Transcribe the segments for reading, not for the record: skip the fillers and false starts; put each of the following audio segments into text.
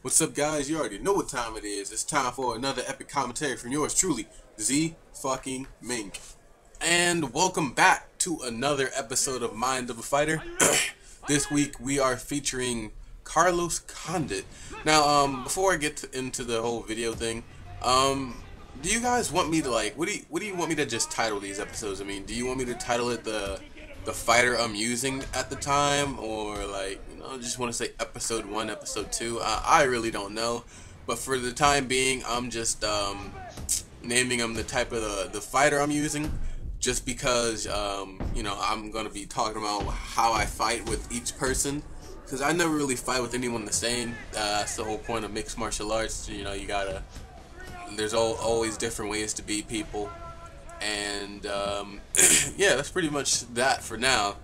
What's up, guys? You already know what time it is. It's time for another epic commentary from yours truly, Z fucking Mink. And welcome back to another episode of Mind of a Fighter. This week we are featuring Carlos Condit. Now, before I get into the whole video thing, do you guys want me to what do you want me to just title these episodes? I mean, do you want me to title it the fighter I'm using at the time, or just want to say episode 1, episode 2? I really don't know, but for the time being, I'm just naming them the type of the fighter I'm using, just because I'm gonna be talking about how I fight with each person, because I never really fight with anyone the same. That's the whole point of mixed martial arts. There's always different ways to beat people, and yeah, that's pretty much that for now.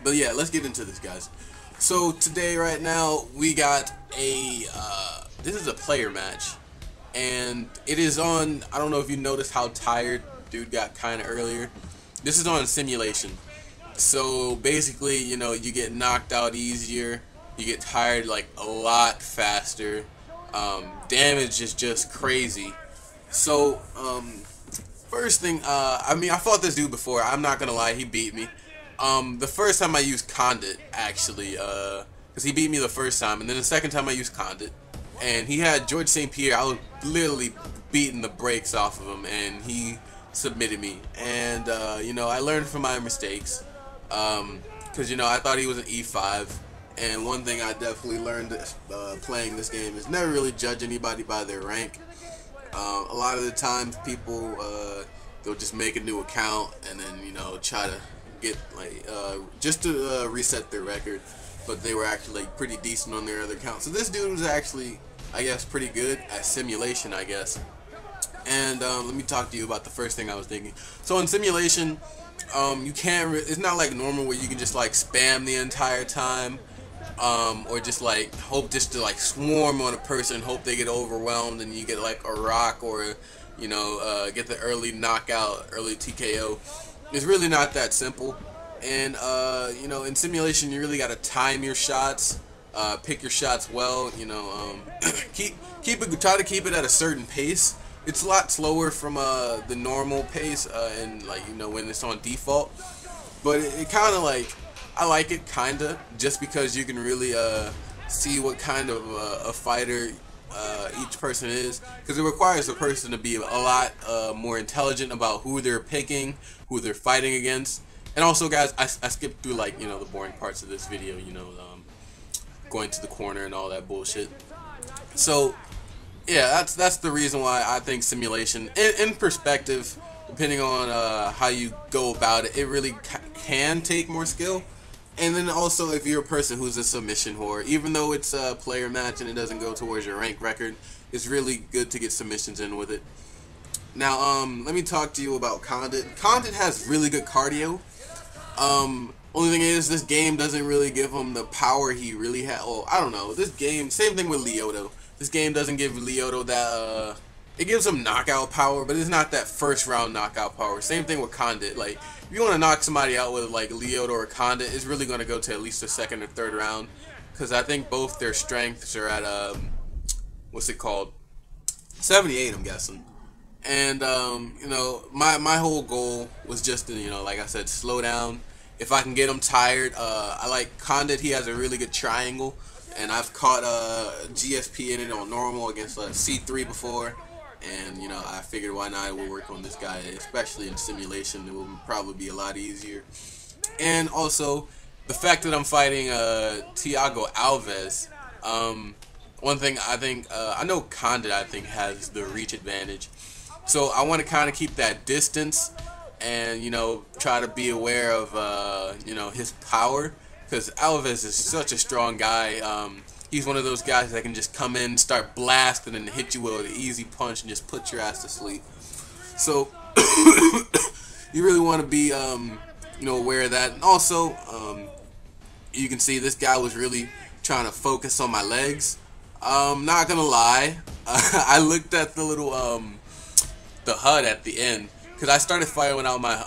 But yeah, let's get into this, guys. So today, right now, we got this is a player match, and it is on, I don't know if you noticed how tired dude got kind of earlier. This is on simulation. So basically, you get knocked out easier, you get tired like a lot faster, damage is just crazy. So first thing, I fought this dude before, I'm not gonna lie, he beat me. The first time I used Condit, actually, because he beat me the first time, and then the second time I used Condit, and he had George St. Pierre. I was literally beating the brakes off of him, and he submitted me. And I learned from my mistakes, because I thought he was an E5, and one thing I definitely learned playing this game is never really judge anybody by their rank. A lot of the times people they'll just make a new account and then try to get just to reset their record, but they were actually pretty decent on their other account. So this dude was actually, I guess, pretty good at simulation, I guess. And let me talk to you about the first thing I was thinking. So in simulation, you can't it's not like normal where you can just spam the entire time, or just hope just to swarm on a person, hope they get overwhelmed and you get a rock, or get the early knockout, early TKO. It's really not that simple, and in simulation you really got to time your shots, pick your shots well. Try to keep it at a certain pace. It's a lot slower from the normal pace, and when it's on default. But it kind of I like it kinda, just because you can really see what kind of a fighter each person is, because it requires a person to be a lot more intelligent about who they're picking, who they're fighting against. And also, guys, I skipped through the boring parts of this video, going to the corner and all that bullshit. So yeah, that's the reason why I think simulation, in perspective, depending on how you go about it, it really can take more skill. And then also, if you're a person who's a submission whore, even though it's a player match and it doesn't go towards your rank record, it's really good to get submissions in with it. Now, let me talk to you about Condit. Condit has really good cardio. Only thing is, this game doesn't really give him the power he really had. Oh, I don't know. This game, same thing with Lyoto. This game doesn't give Lyoto that, it gives him knockout power, but it's not that first round knockout power. Same thing with Condit. If you want to knock somebody out with Lyoto or Condit, it's really going to go to at least the second or third round, because I think both their strengths are at what's it called, 78, I'm guessing. And my whole goal was just to like I said, slow down. If I can get him tired, I like Condit. He has a really good triangle, and I've caught GSP in it on normal against C3 before. And I figured, why not? We'll work on this guy, especially in simulation. It will probably be a lot easier. And also, the fact that I'm fighting Thiago Alves. One thing I think, I know Condit, I think, has the reach advantage. So I want to kind of keep that distance, and try to be aware of his power, because Alves is such a strong guy. He's one of those guys that can just come in, start blasting, and hit you with an easy punch and just put your ass to sleep. So you really want to be aware of that. And also, you can see this guy was really trying to focus on my legs. Not gonna lie, I looked at the little the HUD at the end, because I started fighting without my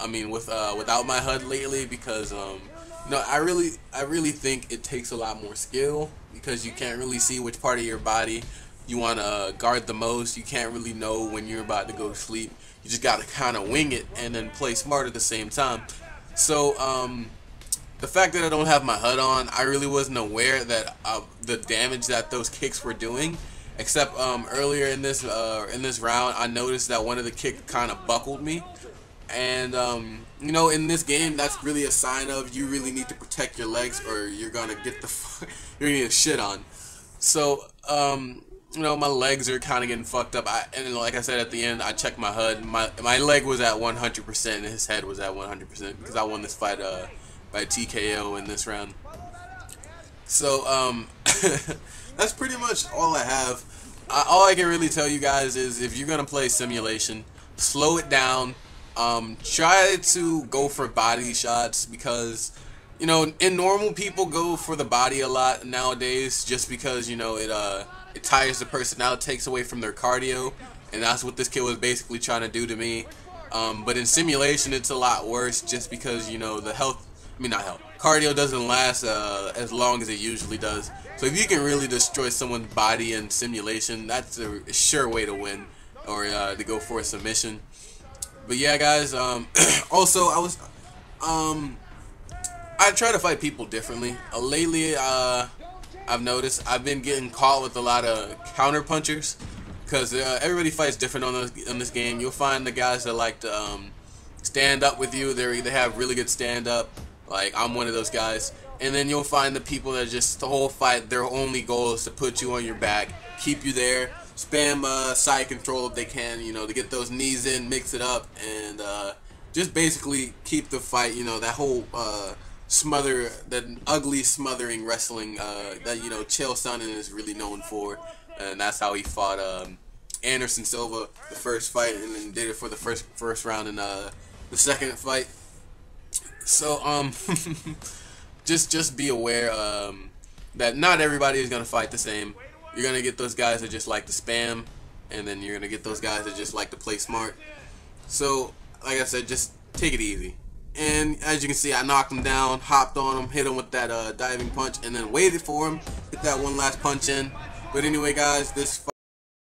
without my HUD lately, because I really think it takes a lot more skill because you can't really see which part of your body you want to guard the most. You can't really know when you're about to go to sleep. You just got to kind of wing it and then play smart at the same time. So the fact that I don't have my HUD on, I really wasn't aware that the damage that those kicks were doing. Except earlier in this round, I noticed that one of the kicks kind of buckled me, and you know, in this game, that's really a sign of you really need to protect your legs, or you're gonna get you're gonna get shit on. So you know, my legs are kind of getting fucked up. And like I said at the end, I checked my HUD. My leg was at 100%, and his head was at 100% because I won this fight by TKO in this round. So that's pretty much all I have. All I can really tell you guys is if you're gonna play simulation, slow it down. Try to go for body shots because, you know, in normal people go for the body a lot nowadays just because, you know, it tires the person out, takes away from their cardio, and that's what this kid was basically trying to do to me. But in simulation, it's a lot worse just because, you know, cardio doesn't last as long as it usually does. So if you can really destroy someone's body in simulation, that's a sure way to win, or to go for a submission. But yeah, guys. Also, I try to fight people differently. Lately, I've noticed I've been getting caught with a lot of counter punchers because everybody fights different on this game. You'll find the guys that like to stand up with you. They have really good stand up. Like, I'm one of those guys. And then you'll find the people that just the whole fight, their only goal is to put you on your back, keep you there, spam side control if they can, you know, to get those knees in, mix it up, and just basically keep the fight, you know, that whole that ugly smothering wrestling that, you know, Chael Sonnen is really known for. And that's how he fought Anderson Silva the first fight, and then did it for the first round in the second fight. So just be aware that not everybody is gonna fight the same. You're gonna get those guys that just like to spam, and then you're gonna get those guys that just like to play smart. So, like I said, just take it easy. And as you can see, I knocked him down, hopped on him, hit him with that diving punch, and then waited for him, hit that one last punch in. But anyway, guys, this fight